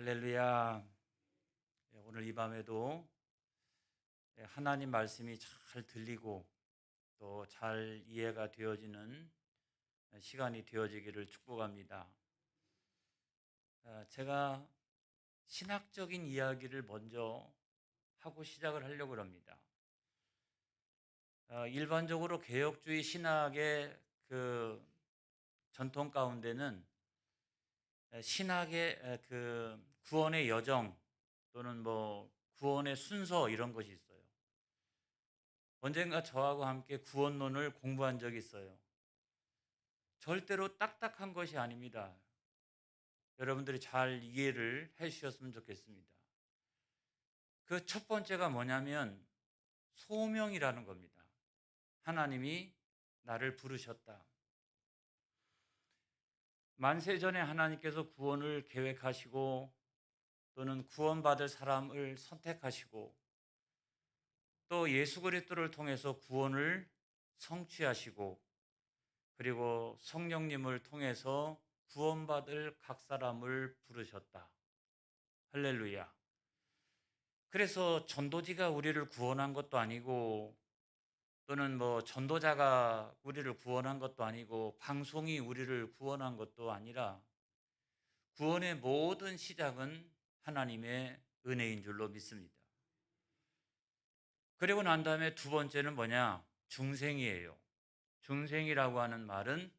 할렐루야. 오늘 이 밤에도 하나님 말씀이 잘 들리고 또 잘 이해가 되어지는 시간이 되어지기를 축복합니다. 제가 신학적인 이야기를 먼저 하고 시작을 하려고 합니다. 일반적으로 개혁주의 신학의 그 전통 가운데는 신학의 그 구원의 여정 또는 뭐 구원의 순서 이런 것이 있어요. 언젠가 저하고 함께 구원론을 공부한 적이 있어요. 절대로 딱딱한 것이 아닙니다. 여러분들이 잘 이해를 해 주셨으면 좋겠습니다. 그 첫 번째가 뭐냐면 소명이라는 겁니다. 하나님이 나를 부르셨다. 만세전에 하나님께서 구원을 계획하시고 또는 구원받을 사람을 선택하시고 또 예수 그리스도를 통해서 구원을 성취하시고 그리고 성령님을 통해서 구원받을 각 사람을 부르셨다. 할렐루야. 그래서 전도지가 우리를 구원한 것도 아니고 또는 뭐 전도자가 우리를 구원한 것도 아니고 방송이 우리를 구원한 것도 아니라 구원의 모든 시작은 하나님의 은혜인 줄로 믿습니다. 그리고 난 다음에 두 번째는 뭐냐? 중생이에요. 중생이라고 하는 말은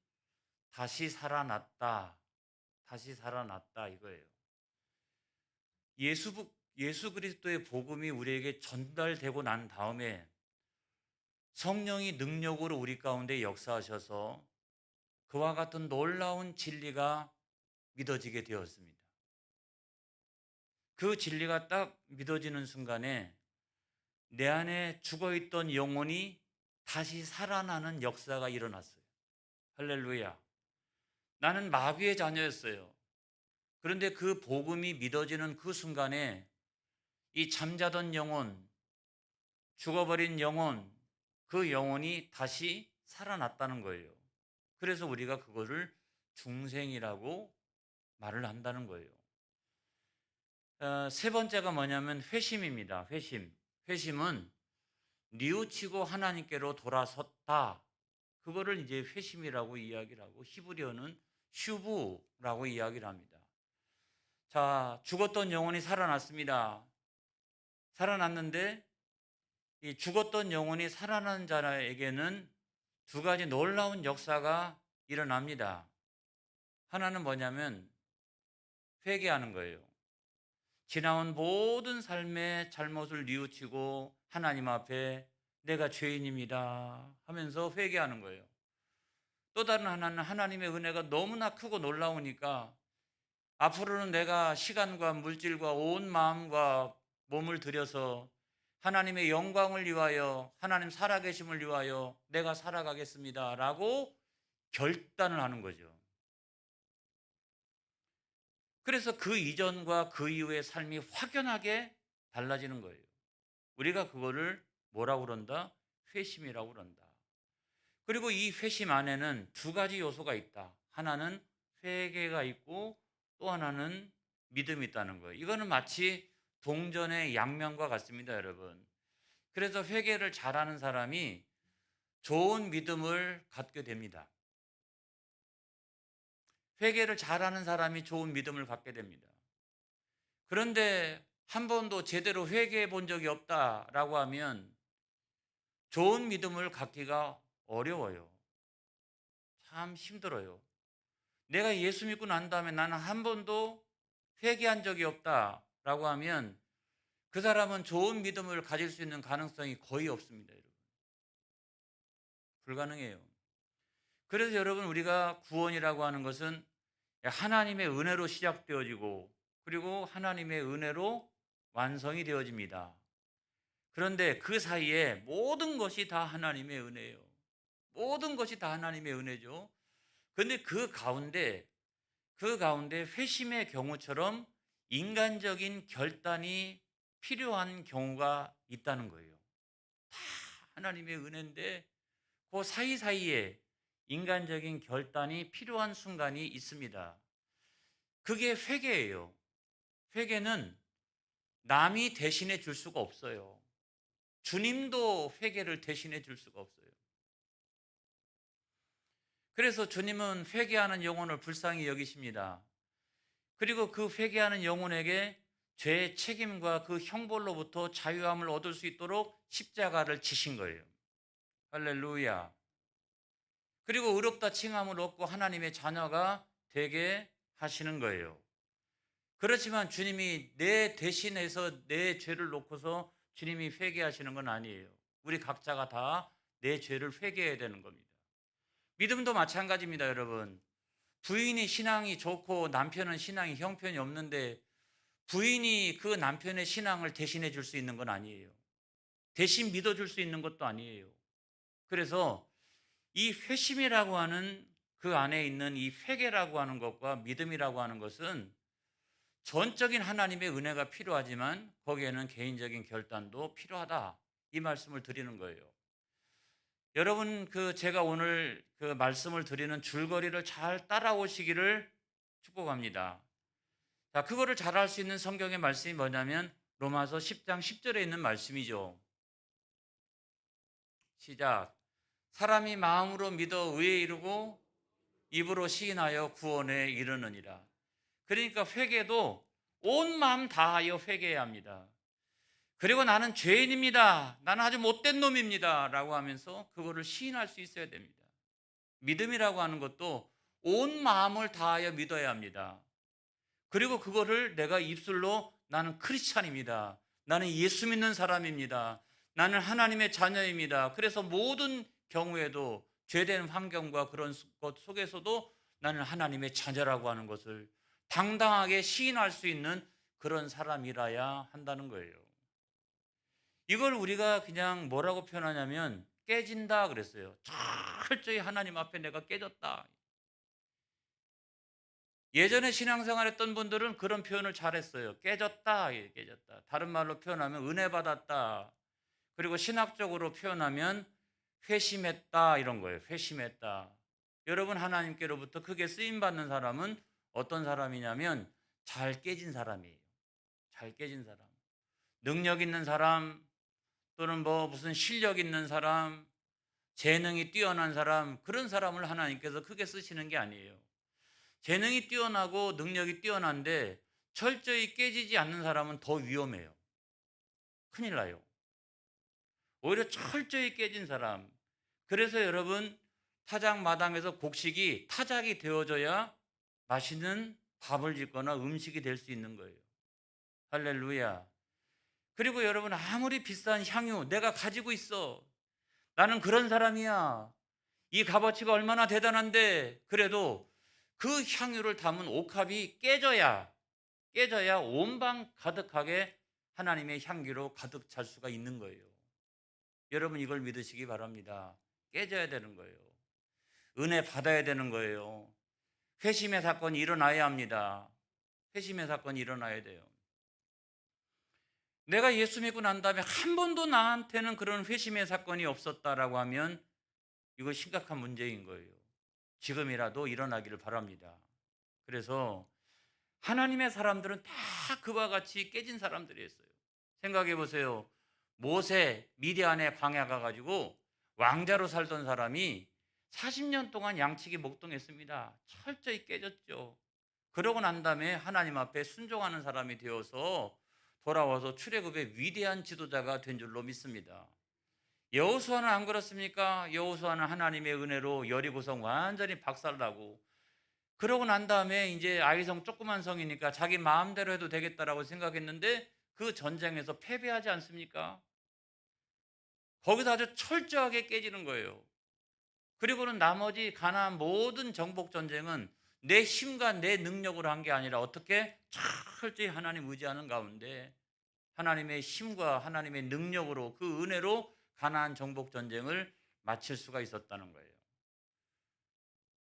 다시 살아났다. 다시 살아났다 이거예요. 예수 그리스도의 복음이 우리에게 전달되고 난 다음에 성령이 능력으로 우리 가운데 역사하셔서 그와 같은 놀라운 진리가 믿어지게 되었습니다. 그 진리가 딱 믿어지는 순간에 내 안에 죽어있던 영혼이 다시 살아나는 역사가 일어났어요. 할렐루야. 나는 마귀의 자녀였어요. 그런데 그 복음이 믿어지는 그 순간에 이 잠자던 영혼, 죽어버린 영혼, 그 영혼이 다시 살아났다는 거예요. 그래서 우리가 그거를 중생이라고 말을 한다는 거예요. 세 번째가 뭐냐면 회심입니다. 회심. 회심은 뉘우치고 하나님께로 돌아섰다. 그거를 이제 회심이라고 이야기를 하고 히브리어는 슈브라고 이야기를 합니다. 자, 죽었던 영혼이 살아났습니다. 살아났는데 이 죽었던 영혼이 살아난 자에게는 두 가지 놀라운 역사가 일어납니다. 하나는 뭐냐면 회개하는 거예요. 지나온 모든 삶의 잘못을 뉘우치고 하나님 앞에 내가 죄인입니다 하면서 회개하는 거예요. 또 다른 하나는 하나님의 은혜가 너무나 크고 놀라우니까 앞으로는 내가 시간과 물질과 온 마음과 몸을 들여서 하나님의 영광을 위하여 하나님 살아계심을 위하여 내가 살아가겠습니다 라고 결단을 하는 거죠. 그래서 그 이전과 그 이후의 삶이 확연하게 달라지는 거예요. 우리가 그거를 뭐라고 그런다? 회심이라고 그런다. 그리고 이 회심 안에는 두 가지 요소가 있다. 하나는 회개가 있고 또 하나는 믿음이 있다는 거예요. 이거는 마치 동전의 양면과 같습니다, 여러분. 그래서 회개를 잘하는 사람이 좋은 믿음을 갖게 됩니다. 회개를 잘하는 사람이 좋은 믿음을 갖게 됩니다. 그런데 한 번도 제대로 회개해 본 적이 없다라고 하면 좋은 믿음을 갖기가 어려워요. 참 힘들어요. 내가 예수 믿고 난 다음에 나는 한 번도 회개한 적이 없다라고 하면 그 사람은 좋은 믿음을 가질 수 있는 가능성이 거의 없습니다, 여러분. 불가능해요. 그래서 여러분 우리가 구원이라고 하는 것은 하나님의 은혜로 시작되어지고 그리고 하나님의 은혜로 완성이 되어집니다. 그런데 그 사이에 모든 것이 다 하나님의 은혜예요. 모든 것이 다 하나님의 은혜죠. 그런데 그 가운데 회심의 경우처럼 인간적인 결단이 필요한 경우가 있다는 거예요. 다 하나님의 은혜인데 그 사이사이에 인간적인 결단이 필요한 순간이 있습니다. 그게 회개예요. 회개는 남이 대신해 줄 수가 없어요. 주님도 회개를 대신해 줄 수가 없어요. 그래서 주님은 회개하는 영혼을 불쌍히 여기십니다. 그리고 그 회개하는 영혼에게 죄의 책임과 그 형벌로부터 자유함을 얻을 수 있도록 십자가를 지신 거예요. 할렐루야. 그리고 의롭다 칭함을 얻고 하나님의 자녀가 되게 하시는 거예요. 그렇지만 주님이 내 대신해서 내 죄를 놓고서 주님이 회개하시는 건 아니에요. 우리 각자가 다 내 죄를 회개해야 되는 겁니다. 믿음도 마찬가지입니다, 여러분. 부인이 신앙이 좋고 남편은 신앙이 형편이 없는데 부인이 그 남편의 신앙을 대신해 줄 수 있는 건 아니에요. 대신 믿어줄 수 있는 것도 아니에요. 그래서 이 회심이라고 하는 그 안에 있는 이 회개라고 하는 것과 믿음이라고 하는 것은 전적인 하나님의 은혜가 필요하지만 거기에는 개인적인 결단도 필요하다. 이 말씀을 드리는 거예요. 여러분, 제가 오늘 그 말씀을 드리는 줄거리를 잘 따라오시기를 축복합니다. 자, 그거를 잘할 수 있는 성경의 말씀이 뭐냐면 로마서 10장 10절에 있는 말씀이죠. 시작. 사람이 마음으로 믿어 의에 이르고 입으로 시인하여 구원에 이르느니라. 그러니까 회개도 온 마음 다하여 회개해야 합니다. 그리고 나는 죄인입니다. 나는 아주 못된 놈입니다. 라고 하면서 그거를 시인할 수 있어야 됩니다. 믿음이라고 하는 것도 온 마음을 다하여 믿어야 합니다. 그리고 그거를 내가 입술로 나는 크리스찬입니다. 나는 예수 믿는 사람입니다. 나는 하나님의 자녀입니다. 그래서 모든 경우에도 죄된 환경과 그런 것 속에서도 나는 하나님의 자녀라고 하는 것을 당당하게 시인할 수 있는 그런 사람이라야 한다는 거예요. 이걸 우리가 그냥 뭐라고 표현하냐면 깨진다 그랬어요. 철저히 하나님 앞에 내가 깨졌다. 예전에 신앙생활 했던 분들은 그런 표현을 잘했어요. 깨졌다, 깨졌다. 다른 말로 표현하면 은혜 받았다. 그리고 신학적으로 표현하면 회심했다 이런 거예요. 회심했다. 여러분, 하나님께로부터 크게 쓰임 받는 사람은 어떤 사람이냐면 잘 깨진 사람이에요. 잘 깨진 사람. 능력 있는 사람, 또는 무슨 실력 있는 사람, 재능이 뛰어난 사람, 그런 사람을 하나님께서 크게 쓰시는 게 아니에요. 재능이 뛰어나고 능력이 뛰어난데 철저히 깨지지 않는 사람은 더 위험해요. 큰일 나요. 오히려 철저히 깨진 사람. 그래서 여러분, 타작 마당에서 곡식이 타작이 되어져야 맛있는 밥을 짓거나 음식이 될 수 있는 거예요. 할렐루야. 그리고 여러분, 아무리 비싼 향유 내가 가지고 있어. 나는 그런 사람이야. 이 값어치가 얼마나 대단한데, 그래도 그 향유를 담은 옥합이 깨져야 온 방 가득하게 하나님의 향기로 가득 찰 수가 있는 거예요. 여러분, 이걸 믿으시기 바랍니다. 깨져야 되는 거예요. 은혜 받아야 되는 거예요. 회심의 사건이 일어나야 합니다. 회심의 사건이 일어나야 돼요. 내가 예수 믿고 난 다음에 한 번도 나한테는 그런 회심의 사건이 없었다라고 하면 이거 심각한 문제인 거예요. 지금이라도 일어나기를 바랍니다. 그래서 하나님의 사람들은 다 그와 같이 깨진 사람들이었어요. 생각해 보세요. 모세 미디안에 광야 가가지고 왕자로 살던 사람이 40년 동안 양치기 목동했습니다. 철저히 깨졌죠. 그러고 난 다음에 하나님 앞에 순종하는 사람이 되어서 돌아와서 출애굽의 위대한 지도자가 된 줄로 믿습니다. 여호수아는 안 그렇습니까? 여호수아는 하나님의 은혜로 여리고성 완전히 박살나고, 그러고 난 다음에 이제 아이성 조그만 성이니까 자기 마음대로 해도 되겠다라고 생각했는데 그 전쟁에서 패배하지 않습니까? 거기서 아주 철저하게 깨지는 거예요. 그리고는 나머지 가나안 모든 정복 전쟁은 내 힘과 내 능력으로 한 게 아니라 어떻게 철저히 하나님 의지하는 가운데 하나님의 힘과 하나님의 능력으로, 그 은혜로 가나안 정복 전쟁을 마칠 수가 있었다는 거예요.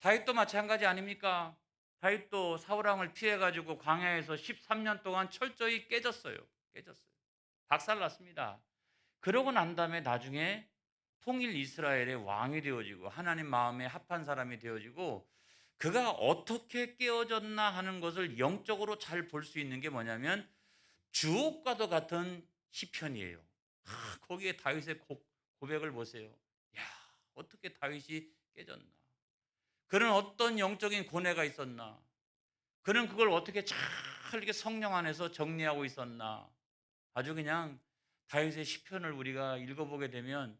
다윗도 마찬가지 아닙니까? 다윗도 사울왕을 피해가지고 광야에서 13년 동안 철저히 깨졌어요. 박살났습니다. 그러고 난 다음에 나중에 통일 이스라엘의 왕이 되어지고 하나님 마음에 합한 사람이 되어지고, 그가 어떻게 깨어졌나 하는 것을 영적으로 잘 볼 수 있는 게 뭐냐면 주옥과도 같은 시편이에요. 거기에 다윗의 고백을 보세요. 야, 어떻게 다윗이 깨졌나? 그는 어떤 영적인 고뇌가 있었나? 그는 그걸 어떻게 잘 이렇게 성령 안에서 정리하고 있었나? 아주 그냥 다윗의 시편을 우리가 읽어보게 되면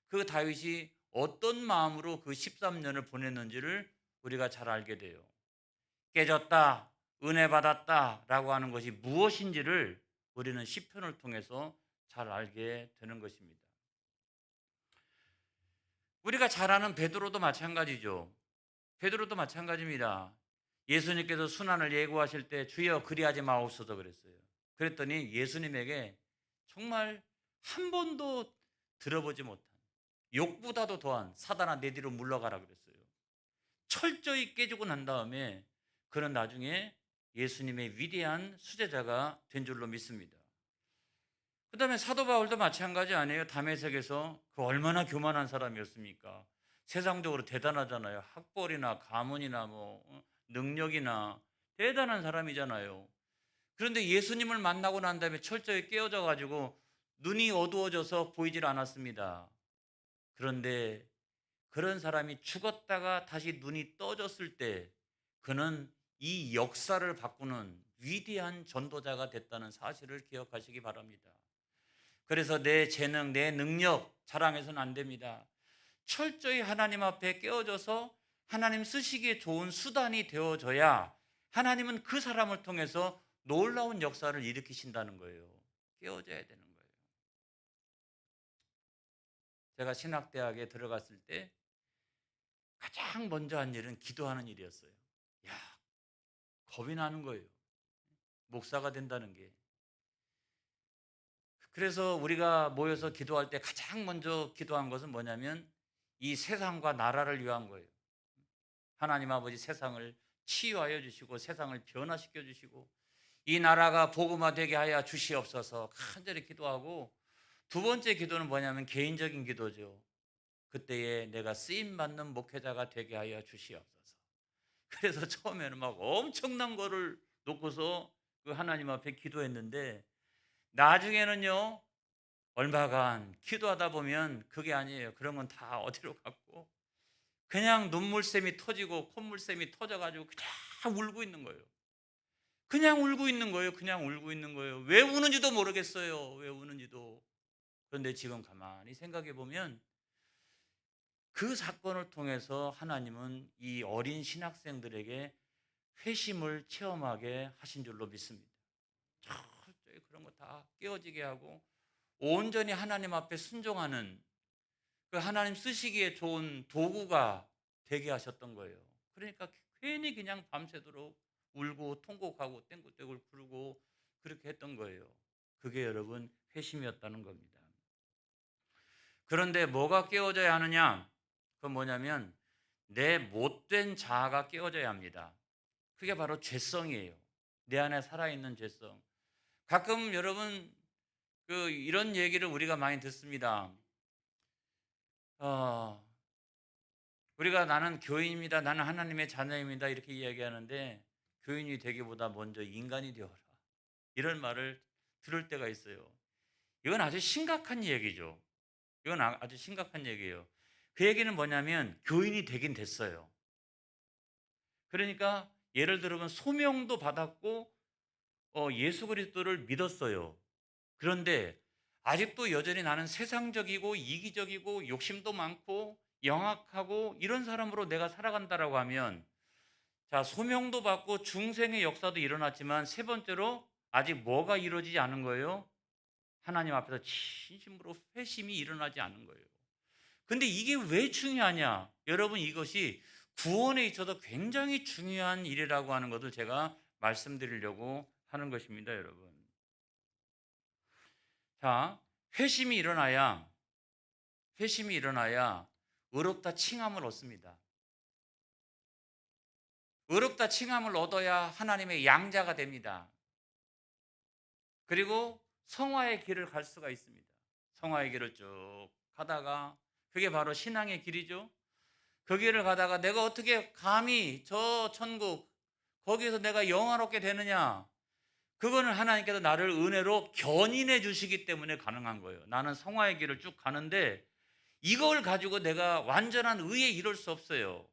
그 다윗이 어떤 마음으로 그 13년을 보냈는지를 우리가 잘 알게 돼요. 깨졌다, 은혜 받았다라고 하는 것이 무엇인지를 우리는 시편을 통해서 잘 알게 되는 것입니다. 우리가 잘 아는 베드로도 마찬가지죠. 베드로도 마찬가지입니다. 예수님께서 순환을 예고하실 때 주여 그리하지 마옵소서 그랬어요. 그랬더니 예수님에게 정말 한 번도 들어보지 못한 욕보다도 더한 사단아 내 뒤로 물러가라 그랬어요. 철저히 깨지고 난 다음에 그는 나중에 예수님의 위대한 수제자가 된 줄로 믿습니다. 그 다음에 사도 바울도 마찬가지 아니에요. 다메섹에서 그 얼마나 교만한 사람이었습니까? 세상적으로 대단하잖아요. 학벌이나 가문이나 능력이나 대단한 사람이잖아요. 그런데 예수님을 만나고 난 다음에 철저히 깨어져 가지고 눈이 어두워져서 보이질 않았습니다. 그런데 그런 사람이 죽었다가 다시 눈이 떠졌을 때 그는 이 역사를 바꾸는 위대한 전도자가 됐다는 사실을 기억하시기 바랍니다. 그래서 내 재능, 내 능력 자랑해서는 안 됩니다. 철저히 하나님 앞에 깨어져서 하나님 쓰시기에 좋은 수단이 되어져야 하나님은 그 사람을 통해서 놀라운 역사를 일으키신다는 거예요. 깨어져야 되는 거예요. 제가 신학대학에 들어갔을 때 가장 먼저 한 일은 기도하는 일이었어요. 야, 겁이 나는 거예요. 목사가 된다는 게. 그래서 우리가 모여서 기도할 때 가장 먼저 기도한 것은 뭐냐면 이 세상과 나라를 위한 거예요. 하나님 아버지 세상을 치유하여 주시고 세상을 변화시켜 주시고 이 나라가 복음화되게 하여 주시옵소서 간절히 기도하고, 두 번째 기도는 뭐냐면 개인적인 기도죠. 그때에 내가 쓰임받는 목회자가 되게 하여 주시옵소서. 그래서 처음에는 막 엄청난 거를 놓고서 그 하나님 앞에 기도했는데 나중에는요, 얼마간 기도하다 보면 그게 아니에요. 그런 건 다 어디로 갔고 그냥 눈물샘이 터지고 콧물샘이 터져가지고 그냥 울고 있는 거예요. 그냥 울고 있는 거예요. 그냥 울고 있는 거예요. 왜 우는지도 모르겠어요. 왜 우는지도. 그런데 지금 가만히 생각해 보면 그 사건을 통해서 하나님은 이 어린 신학생들에게 회심을 체험하게 하신 줄로 믿습니다. 철저히 그런 거 다 깨어지게 하고 온전히 하나님 앞에 순종하는 그 하나님 쓰시기에 좋은 도구가 되게 하셨던 거예요. 그러니까 괜히 그냥 밤새도록 울고 통곡하고 땡굴땡굴 구르고 그렇게 했던 거예요. 그게 여러분 회심이었다는 겁니다. 그런데 뭐가 깨어져야 하느냐? 그건 뭐냐면 내 못된 자아가 깨어져야 합니다. 그게 바로 죄성이에요. 내 안에 살아있는 죄성. 가끔 여러분 이런 얘기를 우리가 많이 듣습니다. 어, 우리가 나는 교인입니다. 나는 하나님의 자녀입니다. 이렇게 이야기하는데 교인이 되기보다 먼저 인간이 되어라. 이런 말을 들을 때가 있어요. 이건 아주 심각한 얘기죠. 이건 아주 심각한 얘기예요. 그 얘기는 뭐냐면 교인이 되긴 됐어요. 그러니까 예를 들면 소명도 받았고 예수 그리스도를 믿었어요. 그런데 아직도 여전히 나는 세상적이고 이기적이고 욕심도 많고 영악하고 이런 사람으로 내가 살아간다라고 하면, 자, 소명도 받고 중생의 역사도 일어났지만 세 번째로 아직 뭐가 이루어지지 않은 거예요? 하나님 앞에서 진심으로 회심이 일어나지 않은 거예요. 근데 이게 왜 중요하냐? 여러분, 이것이 구원에 있어서 굉장히 중요한 일이라고 하는 것을 제가 말씀드리려고 하는 것입니다, 여러분. 자, 회심이 일어나야 의롭다 칭함을 얻습니다. 의롭다 칭함을 얻어야 하나님의 양자가 됩니다. 그리고 성화의 길을 갈 수가 있습니다. 성화의 길을 쭉 가다가 그게 바로 신앙의 길이죠. 그 길을 가다가 내가 어떻게 감히 저 천국 거기에서 내가 영화롭게 되느냐? 그거는 하나님께서 나를 은혜로 견인해 주시기 때문에 가능한 거예요. 나는 성화의 길을 쭉 가는데 이걸 가지고 내가 완전한 의에 이룰 수 없어요.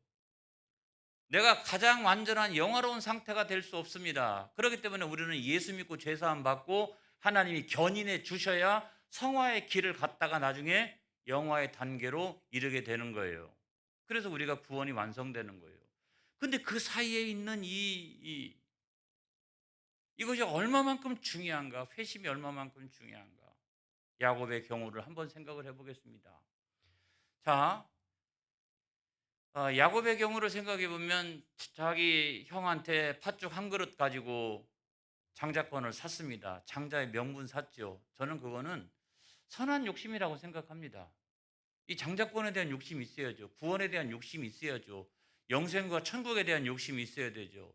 내가 가장 완전한 영화로운 상태가 될 수 없습니다. 그렇기 때문에 우리는 예수 믿고 죄 사함 받고 하나님이 견인해 주셔야 성화의 길을 갔다가 나중에 영화의 단계로 이르게 되는 거예요. 그래서 우리가 구원이 완성되는 거예요. 근데 그 사이에 있는 이것이 얼마만큼 중요한가? 회심이 얼마만큼 중요한가? 야곱의 경우를 한번 생각을 해보겠습니다. 자, 야곱의 경우를 생각해 보면 자기 형한테 팥죽 한 그릇 가지고 장자권을 샀습니다. 장자의 명분 샀죠. 저는 그거는 선한 욕심이라고 생각합니다. 이 장자권에 대한 욕심이 있어야죠. 구원에 대한 욕심이 있어야죠. 영생과 천국에 대한 욕심이 있어야 되죠.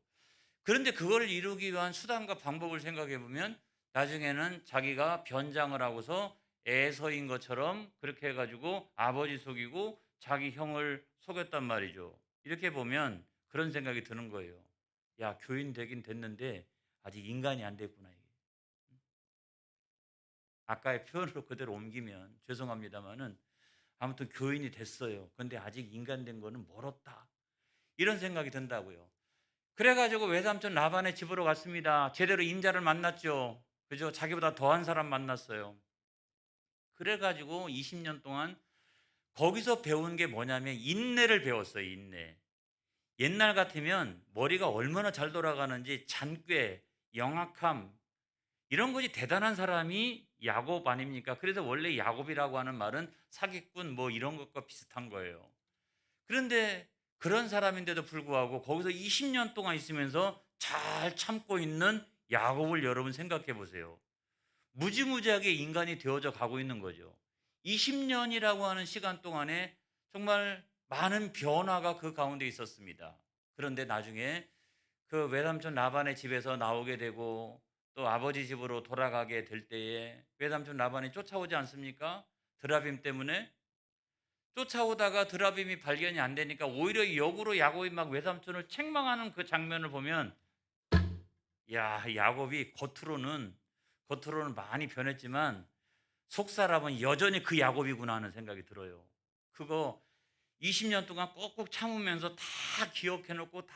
그런데 그걸 이루기 위한 수단과 방법을 생각해 보면 나중에는 자기가 변장을 하고서 애서인 것처럼 그렇게 해가지고 아버지 속이고 자기 형을 속였단 말이죠. 이렇게 보면 그런 생각이 드는 거예요. 야, 교인 되긴 됐는데 아직 인간이 안 됐구나. 이게. 아까의 표현으로 그대로 옮기면 죄송합니다만은 아무튼 교인이 됐어요. 근데 아직 인간 된 거는 멀었다. 이런 생각이 든다고요. 그래가지고 외삼촌 라반의 집으로 갔습니다. 제대로 임자를 만났죠. 그죠? 자기보다 더한 사람 만났어요. 그래가지고 20년 동안 거기서 배운 게 뭐냐면 인내를 배웠어요. 인내. 옛날 같으면 머리가 얼마나 잘 돌아가는지 잔꾀, 영악함 이런 것이 대단한 사람이 야곱 아닙니까? 그래서 원래 야곱이라고 하는 말은 사기꾼 뭐 이런 것과 비슷한 거예요. 그런데 그런 사람인데도 불구하고 거기서 20년 동안 있으면서 잘 참고 있는 야곱을 여러분 생각해 보세요. 무지무지하게 인간이 되어져 가고 있는 거죠. 20년이라고 하는 시간 동안에 정말 많은 변화가 그 가운데 있었습니다. 그런데 나중에 그 외삼촌 라반의 집에서 나오게 되고 또 아버지 집으로 돌아가게 될 때에 외삼촌 라반이 쫓아오지 않습니까? 드라빔 때문에 쫓아오다가 드라빔이 발견이 안 되니까 오히려 역으로 야곱이 막 외삼촌을 책망하는 그 장면을 보면 야, 야곱이 겉으로는 많이 변했지만 속 사람은 여전히 그 야곱이구나 하는 생각이 들어요. 그거 20년 동안 꼭꼭 참으면서 다 기억해 놓고 다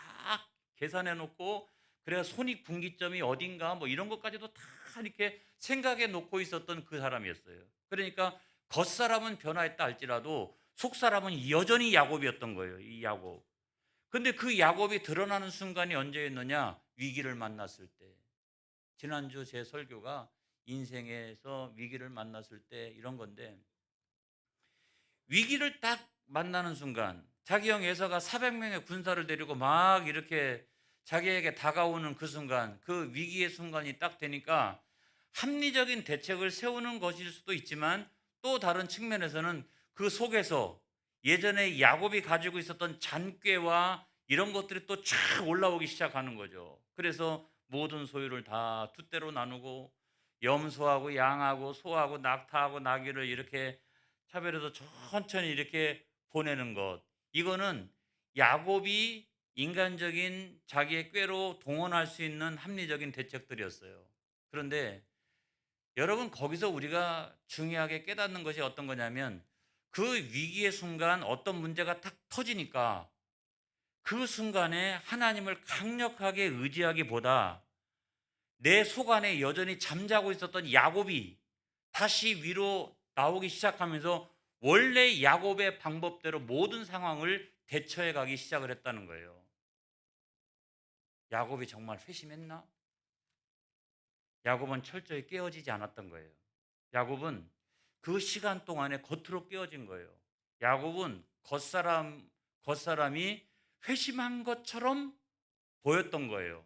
계산해 놓고 그래야 손익분기점이 어딘가 뭐 이런 것까지도 다 이렇게 생각해 놓고 있었던 그 사람이었어요. 그러니까 겉사람은 변화했다 할지라도 속사람은 여전히 야곱이었던 거예요. 이 야곱. 근데 그 야곱이 드러나는 순간이 언제였느냐? 위기를 만났을 때. 지난주 제 설교가 인생에서 위기를 만났을 때 이런 건데 위기를 딱 만나는 순간 자기 형 에서가 400명의 군사를 데리고 막 이렇게 자기에게 다가오는 그 순간 그 위기의 순간이 딱 되니까 합리적인 대책을 세우는 것일 수도 있지만 또 다른 측면에서는 그 속에서 예전에 야곱이 가지고 있었던 잔꾀와 이런 것들이 또 쫙 올라오기 시작하는 거죠. 그래서 모든 소유를 다 두 대로 나누고 염소하고 양하고 소하고 낙타하고 나귀를 이렇게 차별해서 천천히 이렇게 보내는 것. 이거는 야곱이 인간적인 자기의 꾀로 동원할 수 있는 합리적인 대책들이었어요. 그런데 여러분 거기서 우리가 중요하게 깨닫는 것이 어떤 거냐면 그 위기의 순간 어떤 문제가 탁 터지니까 그 순간에 하나님을 강력하게 의지하기보다 내 속 안에 여전히 잠자고 있었던 야곱이 다시 위로 나오기 시작하면서 원래 야곱의 방법대로 모든 상황을 대처해 가기 시작을 했다는 거예요. 야곱이 정말 회심했나? 야곱은 철저히 깨어지지 않았던 거예요. 야곱은 그 시간 동안에 겉으로 깨어진 거예요. 야곱은 겉사람이 회심한 것처럼 보였던 거예요.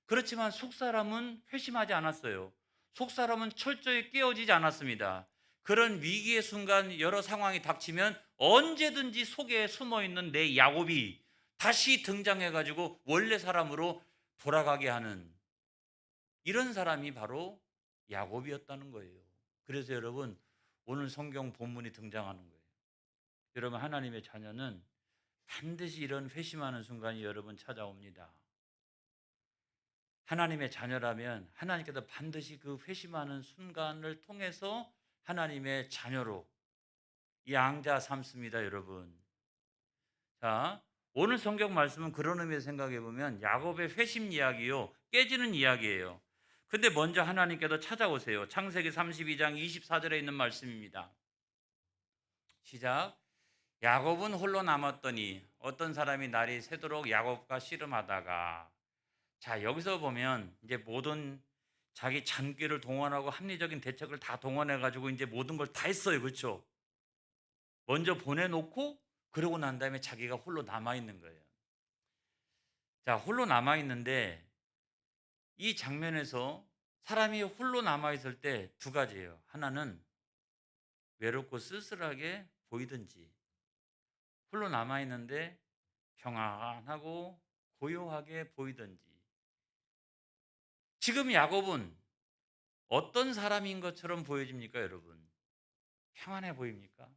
그렇지만 속사람은 회심하지 않았어요. 속사람은 철저히 깨어지지 않았습니다. 그런 위기의 순간 여러 상황이 닥치면 언제든지 속에 숨어 있는 내 야곱이 다시 등장해 가지고 원래 사람으로 돌아가게 하는 이런 사람이 바로 야곱이었다는 거예요. 그래서 여러분 오늘 성경 본문이 등장하는 거예요. 여러분 하나님의 자녀는 반드시 이런 회심하는 순간이 여러분 찾아옵니다. 하나님의 자녀라면 하나님께서 반드시 그 회심하는 순간을 통해서 하나님의 자녀로 양자 삼습니다, 여러분. 자, 오늘 성경 말씀은 그런 의미에서 생각해 보면 야곱의 회심 이야기요, 깨지는 이야기예요. 근데 먼저 하나님께서 찾아오세요. 창세기 32장 24절에 있는 말씀입니다. 시작. 야곱은 홀로 남았더니 어떤 사람이 날이 새도록 야곱과 씨름하다가, 자, 여기서 보면 이제 모든 자기 잔꾀를 동원하고 합리적인 대책을 다 동원해 가지고 이제 모든 걸 다 했어요. 그렇죠? 먼저 보내놓고 그러고 난 다음에 자기가 홀로 남아 있는 거예요. 자, 홀로 남아 있는데 이 장면에서 사람이 홀로 남아 있을 때 두 가지예요. 하나는 외롭고 쓸쓸하게 보이든지, 홀로 남아 있는데 평안하고 고요하게 보이든지. 지금 야곱은 어떤 사람인 것처럼 보여집니까, 여러분? 평안해 보입니까?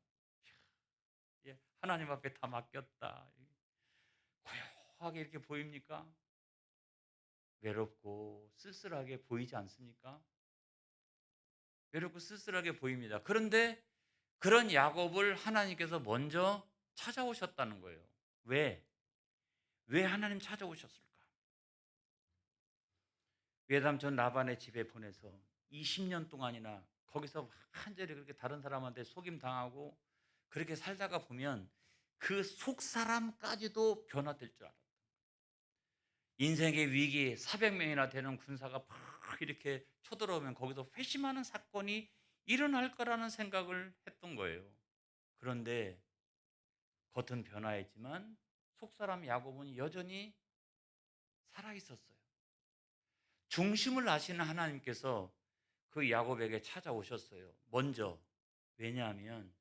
예, 하나님 앞에 다 맡겼다. 고요하게 이렇게 보입니까? 외롭고 쓸쓸하게 보이지 않습니까? 외롭고 쓸쓸하게 보입니다. 그런데 그런 야곱을 하나님께서 먼저 찾아오셨다는 거예요. 왜? 왜 하나님 찾아오셨을까? 외삼촌 라반의 집에 보내서 20년 동안이나 거기서 한절이 그렇게 다른 사람한테 속임 당하고 그렇게 살다가 보면 그 속 사람까지도 변화될 줄 알았다. 인생의 위기 400명이나 되는 군사가 막 이렇게 쳐들어오면 거기서 회심하는 사건이 일어날 거라는 생각을 했던 거예요. 그런데 겉은 변화했지만 속 사람 야곱은 여전히 살아 있었어요. 중심을 아시는 하나님께서 그 야곱에게 찾아오셨어요. 먼저. 왜냐하면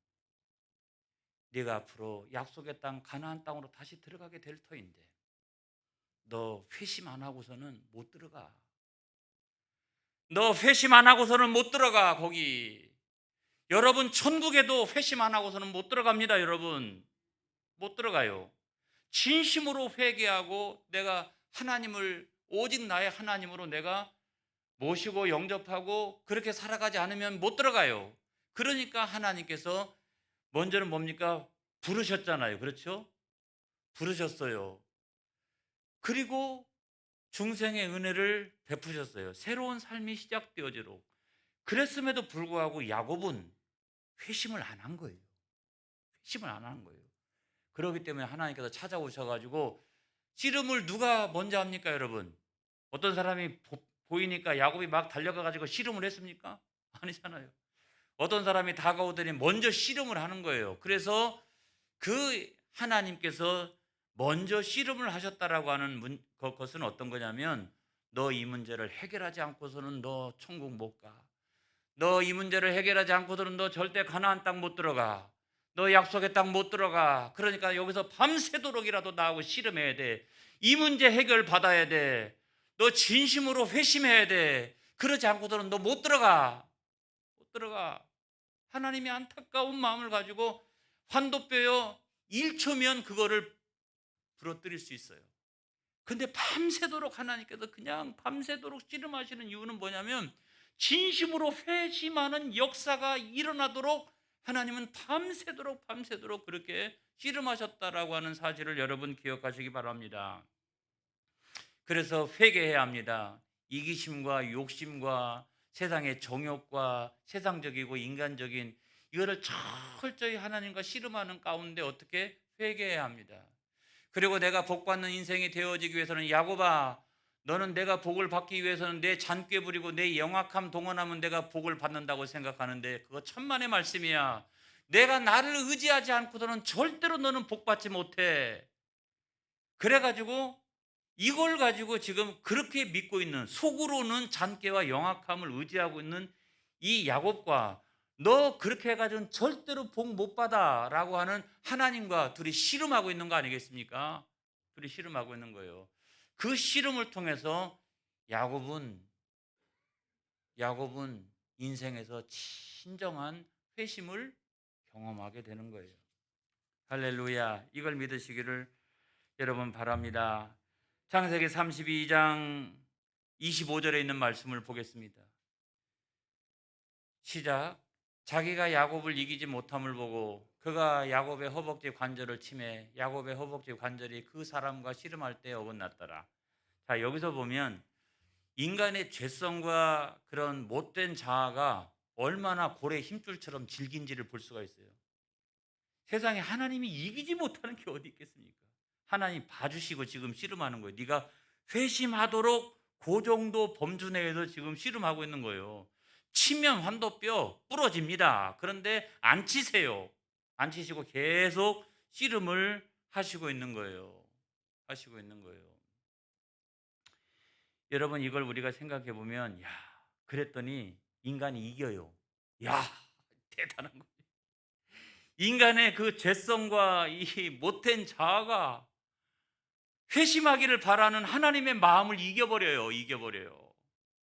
네가 앞으로 약속의 땅 가나안 땅으로 다시 들어가게 될 터인데 너 회심 안 하고서는 못 들어가. 너 회심 안 하고서는 못 들어가. 거기 여러분 천국에도 회심 안 하고서는 못 들어갑니다. 여러분 못 들어가요. 진심으로 회개하고 내가 하나님을 오직 나의 하나님으로 내가 모시고 영접하고 그렇게 살아가지 않으면 못 들어가요. 그러니까 하나님께서 먼저는 뭡니까? 부르셨잖아요. 그렇죠? 부르셨어요. 그리고 중생의 은혜를 베푸셨어요. 새로운 삶이 시작되어지도록. 그랬음에도 불구하고 야곱은 회심을 안 한 거예요. 회심을 안 하는 거예요. 그렇기 때문에 하나님께서 찾아오셔가지고 씨름을 누가 먼저 합니까, 여러분? 어떤 사람이 보이니까 야곱이 막 달려가가지고 씨름을 했습니까? 아니잖아요. 어떤 사람이 다가오더니 먼저 씨름을 하는 거예요. 그래서 그 하나님께서 먼저 씨름을 하셨다라고 하는 것은 어떤 거냐면 너 이 문제를 해결하지 않고서는 너 천국 못 가. 너 이 문제를 해결하지 않고서는 너 절대 가나안 땅 못 들어가. 너 약속의 땅 못 들어가. 그러니까 여기서 밤새도록이라도 나하고 씨름해야 돼. 이 문제 해결 받아야 돼. 너 진심으로 회심해야 돼. 그러지 않고서는 너 못 들어가. 못 들어가. 하나님이 안타까운 마음을 가지고 환도뼈요 1초면 그거를 부러뜨릴 수 있어요. 근데 밤새도록 하나님께서 그냥 밤새도록 씨름하시는 이유는 뭐냐면 진심으로 회심하는 역사가 일어나도록 하나님은 밤새도록 그렇게 씨름하셨다라고 하는 사실을 여러분 기억하시기 바랍니다. 그래서 회개해야 합니다. 이기심과 욕심과 세상의 정욕과 세상적이고 인간적인 이거를 철저히 하나님과 씨름하는 가운데 어떻게 회개해야 합니다. 그리고 내가 복받는 인생이 되어지기 위해서는 야곱아 너는 내가 복을 받기 위해서는 내 잔꾀 부리고 내 영악함 동원하면 내가 복을 받는다고 생각하는데 그거 천만의 말씀이야. 내가 나를 의지하지 않고서는 절대로 너는 복 받지 못해. 그래가지고 이걸 가지고 지금 그렇게 믿고 있는 속으로는 잔꾀와 영악함을 의지하고 있는 이 야곱과 너 그렇게 해가지고는 절대로 복 못 받아 라고 하는 하나님과 둘이 씨름하고 있는 거 아니겠습니까? 둘이 씨름하고 있는 거예요. 그 씨름을 통해서 야곱은 인생에서 진정한 회심을 경험하게 되는 거예요. 할렐루야. 이걸 믿으시기를 여러분 바랍니다. 창세기 32장 25절에 있는 말씀을 보겠습니다. 시작. 자기가 야곱을 이기지 못함을 보고 그가 야곱의 허벅지 관절을 치매 야곱의 허벅지 관절이 그 사람과 씨름할 때 어긋났더라. 자, 여기서 보면 인간의 죄성과 그런 못된 자아가 얼마나 고래 힘줄처럼 질긴지를 볼 수가 있어요. 세상에 하나님이 이기지 못하는 게 어디 있겠습니까? 하나님 봐주시고 지금 씨름하는 거예요. 네가 회심하도록 그 정도 범주 내에서 지금 씨름하고 있는 거예요. 치면 환도뼈 부러집니다. 그런데 안 치세요. 안 치시고 계속 씨름을 하시고 있는 거예요. 하시고 있는 거예요. 여러분, 이걸 우리가 생각해 보면 야, 그랬더니 인간이 이겨요. 야, 대단한 거예요. 인간의 그 죄성과 이 못된 자아가 회심하기를 바라는 하나님의 마음을 이겨버려요. 이겨버려요.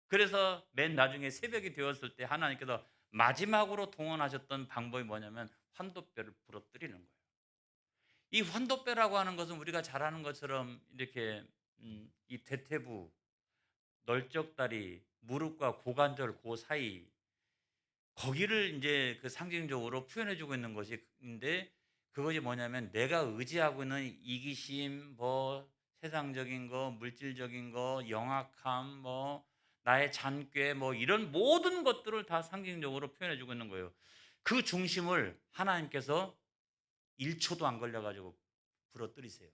그래서 맨 나중에 새벽이 되었을 때 하나님께서 마지막으로 동원하셨던 방법이 뭐냐면 환도뼈를 부러뜨리는 거예요. 이 환도뼈라고 하는 것은 우리가 잘 아는 것처럼 이렇게 이 대퇴부, 널쩍다리, 무릎과 고관절 그 사이 거기를 이제 그 상징적으로 표현해주고 있는 것인데 그것이 뭐냐면 내가 의지하고 있는 이기심, 뭐 세상적인 거, 물질적인 거, 영악함, 뭐 나의 잔꾀, 뭐 이런 모든 것들을 다 상징적으로 표현해주고 있는 거예요. 그 중심을 하나님께서 1초도 안 걸려가지고 부러뜨리세요.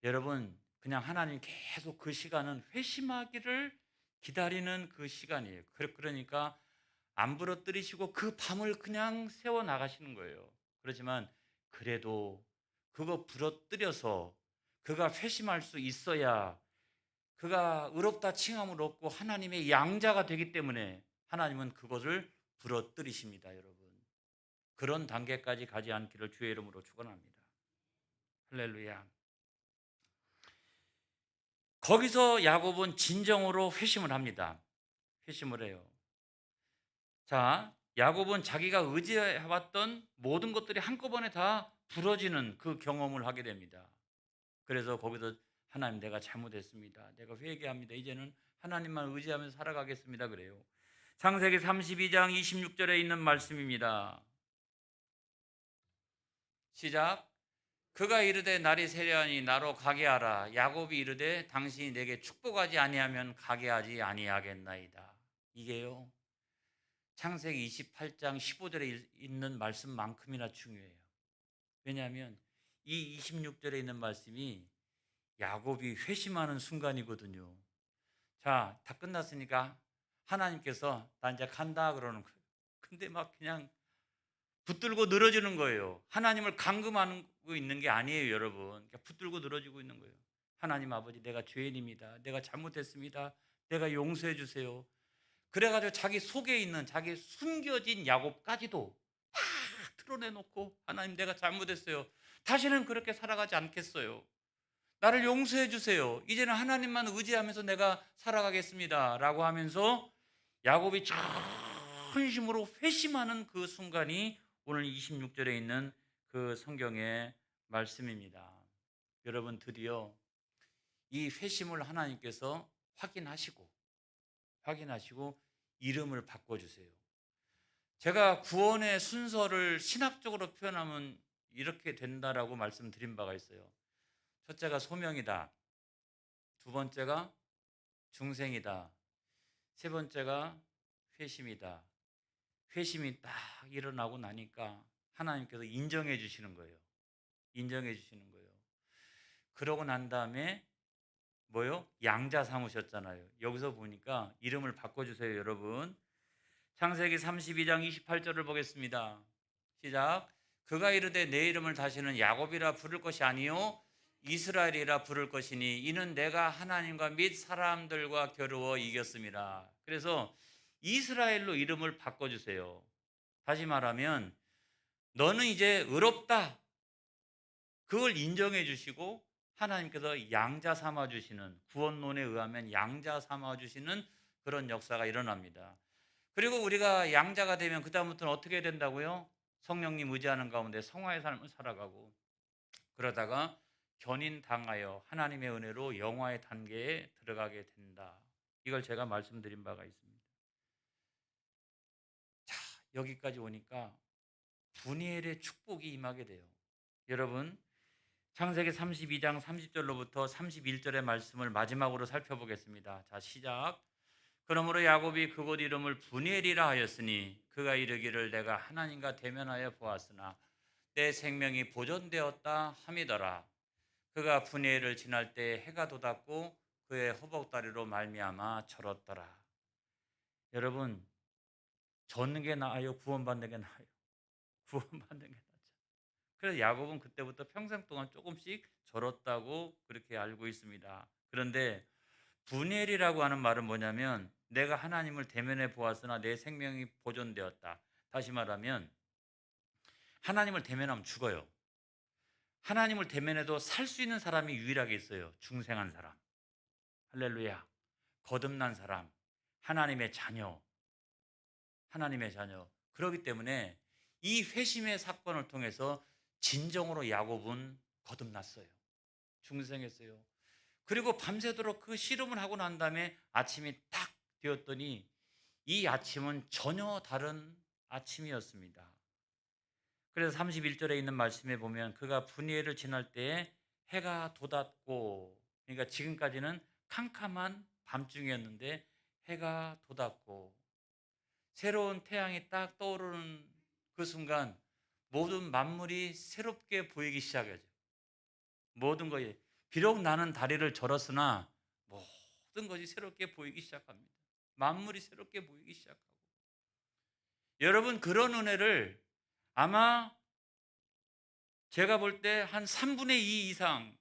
여러분, 그냥 하나님 계속 그 시간은 회심하기를 기다리는 그 시간이에요. 그러니까 안 부러뜨리시고 그 밤을 그냥 세워 나가시는 거예요. 그렇지만 그래도 그거 부러뜨려서 그가 회심할 수 있어야 그가 의롭다 칭함을 얻고 하나님의 양자가 되기 때문에 하나님은 그것을 부러뜨리십니다, 여러분. 그런 단계까지 가지 않기를 주의 이름으로 축원합니다. 할렐루야. 거기서 야곱은 진정으로 회심을 합니다. 회심을 해요. 자, 야곱은 자기가 의지해왔던 모든 것들이 한꺼번에 다 부러지는 그 경험을 하게 됩니다. 그래서 거기서 하나님 내가 잘못했습니다. 내가 회개합니다. 이제는 하나님만 의지하면서 살아가겠습니다. 그래요. 창세기 32장 26절에 있는 말씀입니다. 시작. 그가 이르되 날이 새려하니 나로 가게 하라. 야곱이 이르되 당신이 내게 축복하지 아니하면 가게 하지 아니하겠나이다. 이게요, 창세기 28장 15절에 있는 말씀만큼이나 중요해요. 왜냐하면 이 26절에 있는 말씀이 야곱이 회심하는 순간이거든요. 자, 다 끝났으니까 하나님께서 나 이제 간다 그러는 거예요. 근데 막 그냥 붙들고 늘어지는 거예요. 하나님을 감금하고 있는 게 아니에요, 여러분. 붙들고 늘어지고 있는 거예요. 하나님 아버지, 내가 죄인입니다. 내가 잘못했습니다. 내가 용서해 주세요. 그래가지고 자기 속에 있는 자기 숨겨진 야곱까지도 다 드러내놓고 하나님 내가 잘못했어요. 다시는 그렇게 살아가지 않겠어요. 나를 용서해 주세요. 이제는 하나님만 의지하면서 내가 살아가겠습니다. 라고 하면서 야곱이 전심으로 회심하는 그 순간이 오늘 26절에 있는 그 성경의 말씀입니다. 여러분, 드디어 이 회심을 하나님께서 확인하시고 이름을 바꿔주세요. 제가 구원의 순서를 신학적으로 표현하면 이렇게 된다라고 말씀드린 바가 있어요. 첫째가 소명이다. 두 번째가 중생이다. 세 번째가 회심이다. 회심이 딱 일어나고 나니까 하나님께서 인정해 주시는 거예요. 인정해 주시는 거예요. 그러고 난 다음에 뭐요? 양자 삼으셨잖아요. 여기서 보니까 이름을 바꿔주세요, 여러분. 창세기 32장 28절을 보겠습니다. 시작. 그가 이르되 내 이름을 다시는 야곱이라 부를 것이 아니요 이스라엘이라 부를 것이니 이는 내가 하나님과 및 사람들과 겨루어 이겼습니다. 그래서 이스라엘로 이름을 바꿔주세요. 다시 말하면 너는 이제 의롭다. 그걸 인정해 주시고 하나님께서 양자 삼아 주시는, 구원론에 의하면 양자 삼아 주시는 그런 역사가 일어납니다. 그리고 우리가 양자가 되면 그 다음부터는 어떻게 된다고요? 성령님 의지하는 가운데 성화의 삶을 살아가고 그러다가 견인당하여 하나님의 은혜로 영화의 단계에 들어가게 된다. 이걸 제가 말씀드린 바가 있습니다. 자, 여기까지 오니까 분이엘의 축복이 임하게 돼요. 여러분, 창세기 32장 30절로부터 31절의 말씀을 마지막으로 살펴보겠습니다. 자, 시작. 그러므로 야곱이 그곳 이름을 분이엘이라 하였으니 그가 이르기를 내가 하나님과 대면하여 보았으나 내 생명이 보존되었다 함이더라. 그가 분이엘을 지날 때 해가 돋았고 그의 허벅다리로 말미암아 절었더라. 여러분, 젖는 게 나아요? 구원받는 게 나아요? 구원받는 게 낫죠. 그래서 야곱은 그때부터 평생 동안 조금씩 절었다고 그렇게 알고 있습니다. 그런데 분이엘이라고 하는 말은 뭐냐면 내가 하나님을 대면해 보았으나 내 생명이 보존되었다. 다시 말하면 하나님을 대면하면 죽어요. 하나님을 대면해도 살 수 있는 사람이 유일하게 있어요. 중생한 사람. 할렐루야. 거듭난 사람. 하나님의 자녀. 하나님의 자녀. 그렇기 때문에 이 회심의 사건을 통해서 진정으로 야곱은 거듭났어요. 중생했어요. 그리고 밤새도록 그 씨름을 하고 난 다음에 아침이 딱 되었더니 이 아침은 전혀 다른 아침이었습니다. 그래서 31절에 있는 말씀에 보면 그가 분이엘을 지날 때에 해가 돋았고, 그러니까 지금까지는 캄캄한 밤중이었는데 해가 돋았고 새로운 태양이 딱 떠오르는 그 순간 모든 만물이 새롭게 보이기 시작하죠. 모든 것이 비록 나는 다리를 절었으나 모든 것이 새롭게 보이기 시작합니다. 만물이 새롭게 보이기 시작하고 여러분 그런 은혜를 아마 제가 볼 때 한 3분의 2 이상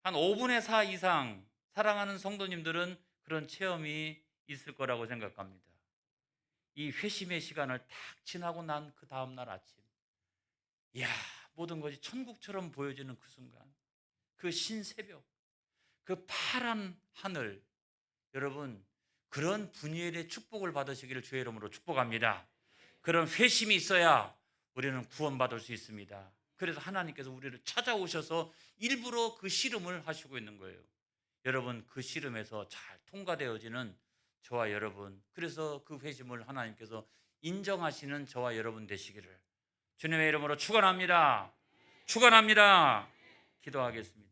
한 5분의 4 이상 사랑하는 성도님들은 그런 체험이 있을 거라고 생각합니다. 이 회심의 시간을 딱 지나고 난 그 다음날 아침 이야 모든 것이 천국처럼 보여지는 그 순간 그 신새벽 그 파란 하늘 여러분 그런 분이엘의 축복을 받으시기를 주의 이름으로 축복합니다. 그런 회심이 있어야 우리는 구원받을 수 있습니다. 그래서 하나님께서 우리를 찾아오셔서 일부러 그 씨름을 하시고 있는 거예요. 여러분 그 씨름에서 잘 통과되어지는 저와 여러분 그래서 그 회심을 하나님께서 인정하시는 저와 여러분 되시기를 주님의 이름으로 축원합니다. 축원합니다. 기도하겠습니다.